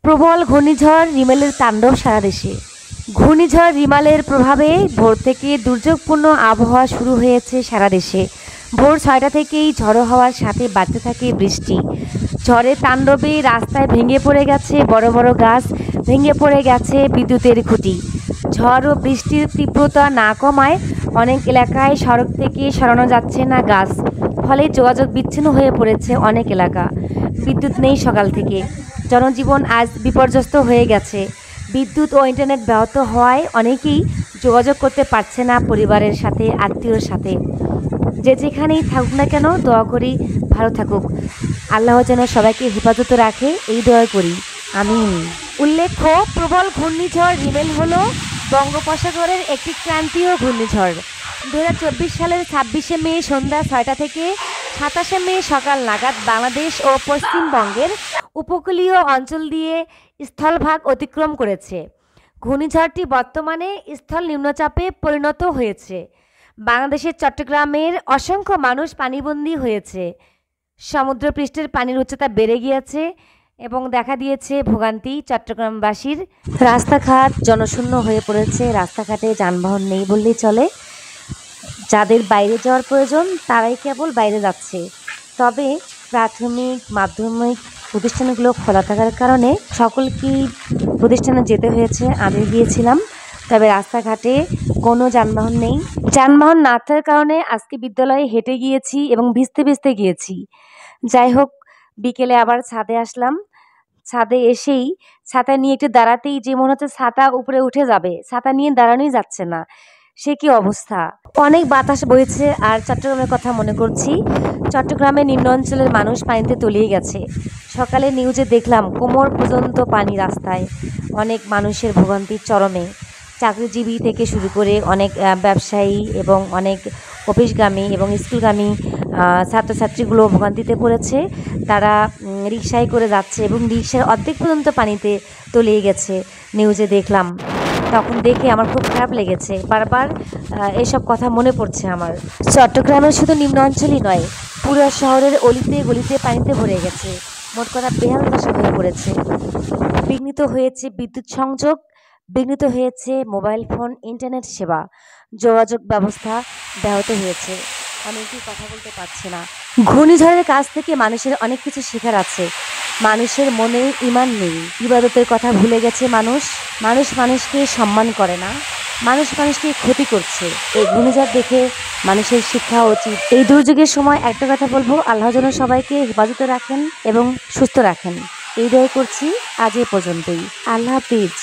প্রবল ঘূর্ণিঝড় রিমেলের তাণ্ডব সারা দেশে। ঘূর্ণিঝড় রিমালের প্রভাবে ভোর থেকে দুর্যোগপূর্ণ আবহাওয়া শুরু হয়েছে সারা দেশে। ভোর 6টা থেকেই ঝড়ো হওয়ার সাথে বাড়তে থাকে বৃষ্টি। ঝড়ের তাণ্ডবে রাস্তায় ভেঙে পড়ে গেছে বড় বড় গাছ, ভেঙে পড়ে গেছে বিদ্যুতের খুঁটি। ঝড় ও বৃষ্টির তীব্রতা না কমায় অনেক এলাকায় সড়ক থেকে সরানো যাচ্ছে না গাছ, ফলে যোগাযোগ বিচ্ছিন্ন হয়ে পড়েছে অনেক এলাকা। বিদ্যুৎ নেই সকাল থেকে, জনজীবন আজ বিপর্যস্ত হয়ে গেছে। বিদ্যুৎ ও ইন্টারনেট ব্যাহত হওয়ায় অনেকেই যোগাযোগ করতে পারছে না পরিবারের সাথে, আত্মীয়র সাথে। যে যেখানেই থাকুক না কেন, দোয়া করি ভালো থাকুক, আল্লাহ যেন সবাইকে হেফাজত রাখে, এই দোয়া করি, আমিন। উল্লেখ্য, প্রবল ঘূর্ণিঝড় রিমেল হলো বঙ্গোপসাগরের একটি ক্রান্তীয় ঘূর্ণিঝড়। 2024 সালের 26শে মে সন্ধ্যা 6টা থেকে 27শে মে সকাল নাগাদ বাংলাদেশ ও পশ্চিমবঙ্গের উপকূলীয় অঞ্চল দিয়ে স্থলভাগ অতিক্রম করেছে। ঘূর্ণিঝড়টি বর্তমানে স্থল নিম্নচাপে পরিণত হয়েছে। বাংলাদেশের চট্টগ্রামের অসংখ্য মানুষ পানিবন্দী হয়েছে। সমুদ্রপৃষ্ঠের পানির উচ্চতা বেড়ে গিয়েছে এবং দেখা দিয়েছে ভোগান্তি চট্টগ্রামবাসীর। রাস্তাঘাট জনশূন্য হয়ে পড়েছে, রাস্তাঘাটে যানবাহন নেই বললেই চলে। যাদের বাইরে যাওয়ার প্রয়োজন তারাই কেবল বাইরে যাচ্ছে। তবে প্রাথমিক মাধ্যমিক প্রতিষ্ঠানগুলো খোলা থাকার কারণে সকলকেই প্রতিষ্ঠানে যেতে হয়েছে। আমি গিয়েছিলাম, তবে রাস্তাঘাটে কোনো যানবাহন নেই। যানবাহন না থাকার কারণে আজকে বিদ্যালয়ে হেঁটে গিয়েছি এবং ভিজতে ভিজতে গিয়েছি। যাই হোক, বিকেলে আবার ছাদে আসলাম। ছাদে এসেই ছাতা নিয়ে একটু দাঁড়াতেই যে মনে হচ্ছে ছাতা উপরে উঠে যাবে, ছাতা নিয়ে দাঁড়ানোই যাচ্ছে না, সে কি অবস্থা। অনেক বাতাস বইছে। আর চট্টগ্রামের কথা মনে করছি, চট্টগ্রামের নিম্ন অঞ্চলের মানুষ পানিতে তলিয়ে গেছে। সকালে নিউজে দেখলাম কোমর পর্যন্ত পানি রাস্তায়, অনেক মানুষের ভোগান্তির চরমে। চাকরিজীবী থেকে শুরু করে অনেক ব্যবসায়ী এবং অনেক অফিসগামী এবং স্কুলগামী ছাত্রছাত্রীগুলো ভোগান্তিতে পড়েছে। তারা রিকশায় করে যাচ্ছে এবং রিকশার অর্ধেক পর্যন্ত পানিতে তলিয়ে গেছে, নিউজে দেখলাম। তখন দেখে আমার খুব খারাপ লেগেছে, বারবার এসব কথা মনে পড়ছে আমার। চট্টগ্রামের শুধু নিম্ন অঞ্চলই নয়, পুরো শহরের অলিতে গলিতে পানিতে ভরে গেছে। মোট কথা বেহাল দশা হয়ে পড়েছে। বিঘ্নিত হয়েছে বিদ্যুৎ সংযোগ, বিঘ্নিত হয়েছে মোবাইল ফোন ইন্টারনেট সেবা, যোগাযোগ ব্যবস্থা ব্যাহত হয়েছে। অনেকেই কথা বলতে পারছে না। ঘূর্ণিঝড়ের কাছ থেকে মানুষের অনেক কিছু শেখার আছে। মানুষের মনে ঈমান নেই, ইবাদতের কথা ভুলে গেছে মানুষ। মানুষ মানুষকে সম্মান করে না, মানুষ মানুষকে ক্ষতি করছে। এই ঘূর্ণিঝড় দেখে মানুষের শিক্ষা উচিত। এই দুর্যোগের সময় একটা কথা বলবো, আল্লাহ যেন সবাইকে হেফাজতে রাখেন এবং সুস্থ রাখেন, এই দোয়া করছি। আজ এ পর্যন্তই। আল্লাহ হাফিজ।